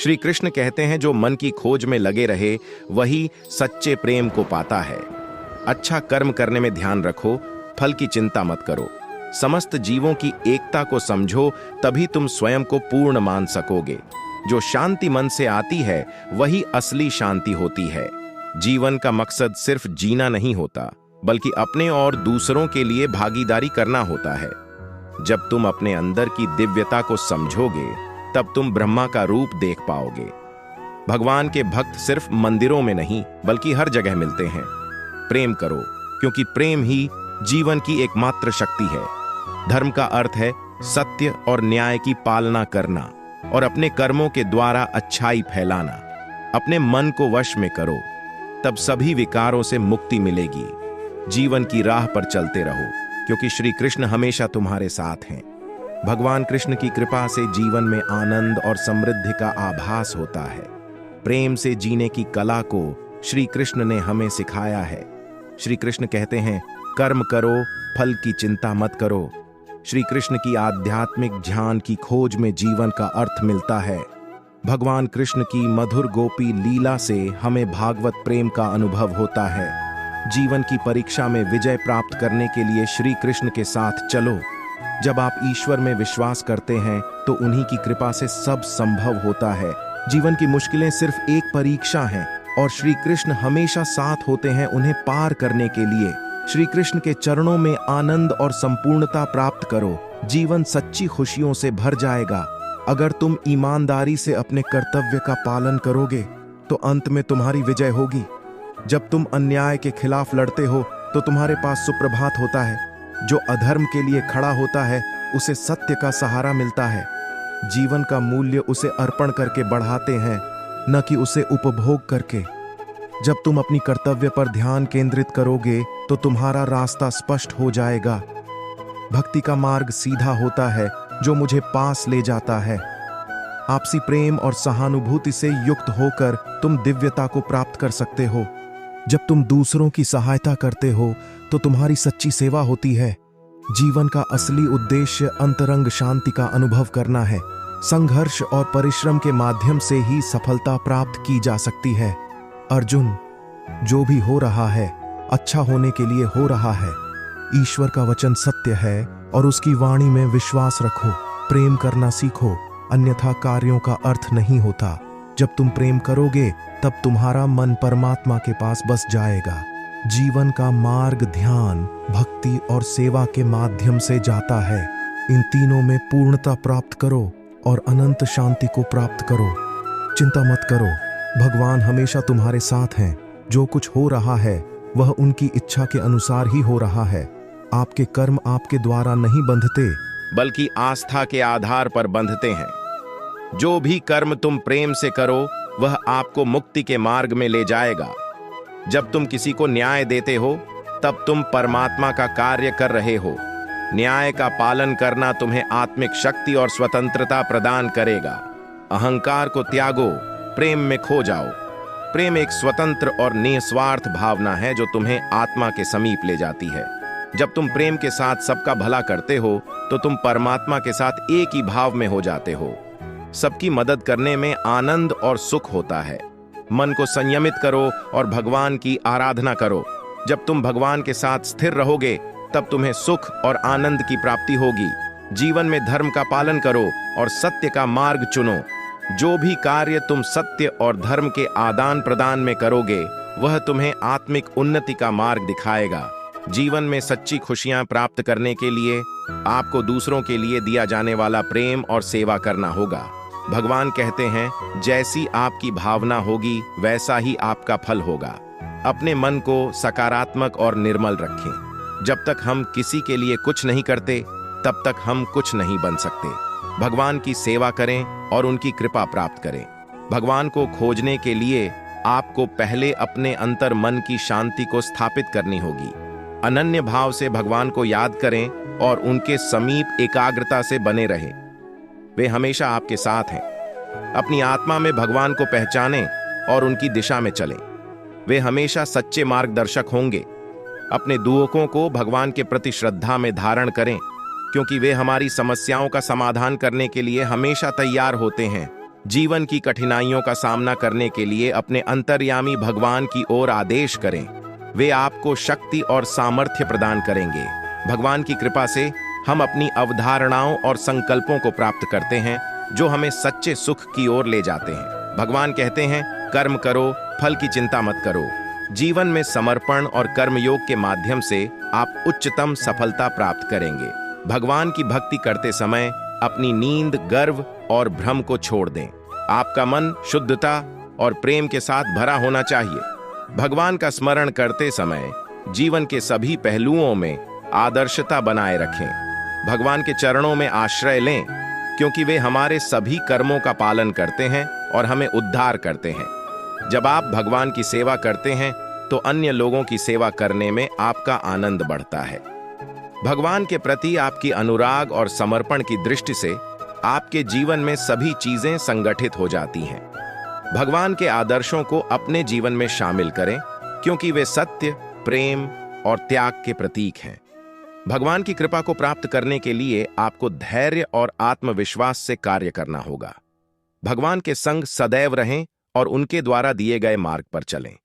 श्री कृष्ण कहते हैं जो मन की खोज में लगे रहे वही सच्चे प्रेम को पाता है। अच्छा कर्म करने में ध्यान रखो, फल की चिंता मत करो। समस्त जीवों की एकता को समझो, तभी तुम स्वयं को पूर्ण मान सकोगे। जो शांति मन से आती है वही असली शांति होती है। जीवन का मकसद सिर्फ जीना नहीं होता, बल्कि अपने और दूसरों के लिए भागीदारी करना होता है। जब तुम अपने अंदर की दिव्यता को समझोगे, तब तुम ब्रह्मा का रूप देख पाओगे। भगवान के भक्त सिर्फ मंदिरों में नहीं, बल्कि हर जगह मिलते हैं। प्रेम करो, क्योंकि प्रेम ही जीवन की एकमात्र शक्ति है। धर्म का अर्थ है सत्य और न्याय की पालना करना और अपने कर्मों के द्वारा अच्छाई फैलाना। अपने मन को वश में करो, तब सभी विकारों से मुक्ति मिलेगी। जीवन की राह पर चलते रहो, क्योंकि श्री कृष्ण हमेशा तुम्हारे साथ हैं। भगवान कृष्ण की कृपा से जीवन में आनंद और समृद्धि का आभास होता है। प्रेम से जीने की कला को श्री कृष्ण ने हमें सिखाया है। श्री कृष्ण कहते हैं, कर्म करो, फल की चिंता मत करो। श्री कृष्ण की आध्यात्मिक ध्यान की खोज में जीवन का अर्थ मिलता है। भगवान कृष्ण की मधुर गोपी लीला से हमें भागवत प्रेम का अनुभव होता है। जीवन की परीक्षा में विजय प्राप्त करने के लिए श्री कृष्ण के साथ चलो। जब आप ईश्वर में विश्वास करते हैं तो उन्हीं की कृपा से सब संभव होता है। जीवन की मुश्किलें सिर्फ एक परीक्षा हैं और श्री कृष्ण हमेशा साथ होते हैं उन्हें पार करने के लिए। श्री कृष्ण के चरणों में आनंद और संपूर्णता प्राप्त करो। जीवन सच्ची खुशियों से भर जाएगा। अगर तुम ईमानदारी से अपने कर्तव्य का पालन करोगे तो अंत में तुम्हारी विजय होगी। जब तुम अन्याय के खिलाफ लड़ते हो तो तुम्हारे पास सुप्रभात होता है। जो अधर्म के लिए खड़ा होता है उसे सत्य का सहारा मिलता है। जीवन का मूल्य उसे अर्पण करके बढ़ाते हैं, न कि उसे उपभोग करके। जब तुम अपनी कर्तव्य पर ध्यान केंद्रित करोगे तो तुम्हारा रास्ता स्पष्ट हो जाएगा। भक्ति का मार्ग सीधा होता है जो मुझे पास ले जाता है। आपसी प्रेम और सहानुभूति से युक्त होकर तुम दिव्यता को प्राप्त कर सकते हो। जब तुम दूसरों की सहायता करते हो तो तुम्हारी सच्ची सेवा होती है। जीवन का असली उद्देश्य अंतरंग शांति का अनुभव करना है। संघर्ष और परिश्रम के माध्यम से ही सफलता प्राप्त की जा सकती है। अर्जुन, जो भी हो रहा है अच्छा होने के लिए हो रहा है। ईश्वर का वचन सत्य है और उसकी वाणी में विश्वास रखो। प्रेम करना सीखो, अन्यथा कार्यों का अर्थ नहीं होता। जब तुम प्रेम करोगे तब तुम्हारा मन परमात्मा के पास बस जाएगा। जीवन का मार्ग ध्यान, भक्ति और सेवा के माध्यम से जाता है। इन तीनों में पूर्णता प्राप्त करो और अनंत शांति को प्राप्त करो। चिंता मत करो, भगवान हमेशा तुम्हारे साथ हैं। जो कुछ हो रहा है वह उनकी इच्छा के अनुसार ही हो रहा है। आपके कर्म आपके द्वारा नहीं बंधते, बल्कि आस्था के आधार पर बंधते हैं। जो भी कर्म तुम प्रेम से करो वह आपको मुक्ति के मार्ग में ले जाएगा। जब तुम किसी को न्याय देते हो तब तुम परमात्मा का कार्य कर रहे हो। न्याय का पालन करना तुम्हें आत्मिक शक्ति और स्वतंत्रता प्रदान करेगा। अहंकार को त्यागो, प्रेम में खो जाओ। प्रेम एक स्वतंत्र और निस्वार्थ भावना है जो तुम्हें आत्मा के समीप ले जाती है। जब तुम प्रेम के साथ सबका भला करते हो तो तुम परमात्मा के साथ एक ही भाव में हो जाते हो। सबकी मदद करने में आनंद और सुख होता है। मन को संयमित करो और भगवान की आराधना करो। जब तुम भगवान के साथ स्थिर रहोगे तब तुम्हें सुख और आनंद की प्राप्ति होगी। जीवन में धर्म का पालन करो और सत्य का मार्ग चुनो। जो भी कार्य तुम सत्य और धर्म के आदान प्रदान में करोगे वह तुम्हें आत्मिक उन्नति का मार्ग दिखाएगा। जीवन में सच्ची खुशियां प्राप्त करने के लिए आपको दूसरों के लिए दिया जाने वाला प्रेम और सेवा करना होगा। भगवान कहते हैं, जैसी आपकी भावना होगी वैसा ही आपका फल होगा। अपने मन को सकारात्मक और निर्मल रखें। जब तक हम किसी के लिए कुछ नहीं करते तब तक हम कुछ नहीं बन सकते। भगवान की सेवा करें और उनकी कृपा प्राप्त करें। भगवान को खोजने के लिए आपको पहले अपने अंतर मन की शांति को स्थापित करनी होगी। अनन्य भाव से भगवान को याद करें और उनके समीप एकाग्रता से बने रहें। वे हमेशा आपके साथ हैं। अपनी आत्मा में भगवान को पहचानें और उनकी दिशा में चलें। वे हमेशा सच्चे मार्गदर्शक होंगे। अपने दुओं को भगवान के प्रति श्रद्धा में धारण करें, क्योंकि वे हमारी समस्याओं का समाधान करने के लिए हमेशा तैयार होते हैं। जीवन की कठिनाइयों का सामना करने के लिए अपने अंतर्यामी भगवान की ओर आदेश करें। वे आपको शक्ति और सामर्थ्य प्रदान करेंगे। भगवान की कृपा से हम अपनी अवधारणाओं और संकल्पों को प्राप्त करते हैं, जो हमें सच्चे सुख की ओर ले जाते हैं। भगवान कहते हैं, कर्म करो, फल की चिंता मत करो। जीवन में समर्पण और कर्मयोग के माध्यम से आप उच्चतम सफलता प्राप्त करेंगे। भगवान की भक्ति करते समय अपनी नींद, गर्व और भ्रम को छोड़ दें। आपका मन शुद्धता और प्रेम के साथ भरा होना चाहिए। भगवान का स्मरण करते समय जीवन के सभी पहलुओं में आदर्शता बनाए रखें। भगवान के चरणों में आश्रय लें, क्योंकि वे हमारे सभी कर्मों का पालन करते हैं और हमें उद्धार करते हैं। जब आप भगवान की सेवा करते हैं तो अन्य लोगों की सेवा करने में आपका आनंद बढ़ता है। भगवान के प्रति आपकी अनुराग और समर्पण की दृष्टि से आपके जीवन में सभी चीजें संगठित हो जाती हैं। भगवान के आदर्शों को अपने जीवन में शामिल करें, क्योंकि वे सत्य, प्रेम और त्याग के प्रतीक हैं। भगवान की कृपा को प्राप्त करने के लिए आपको धैर्य और आत्मविश्वास से कार्य करना होगा। भगवान के संग सदैव रहें और उनके द्वारा दिए गए मार्ग पर चलें।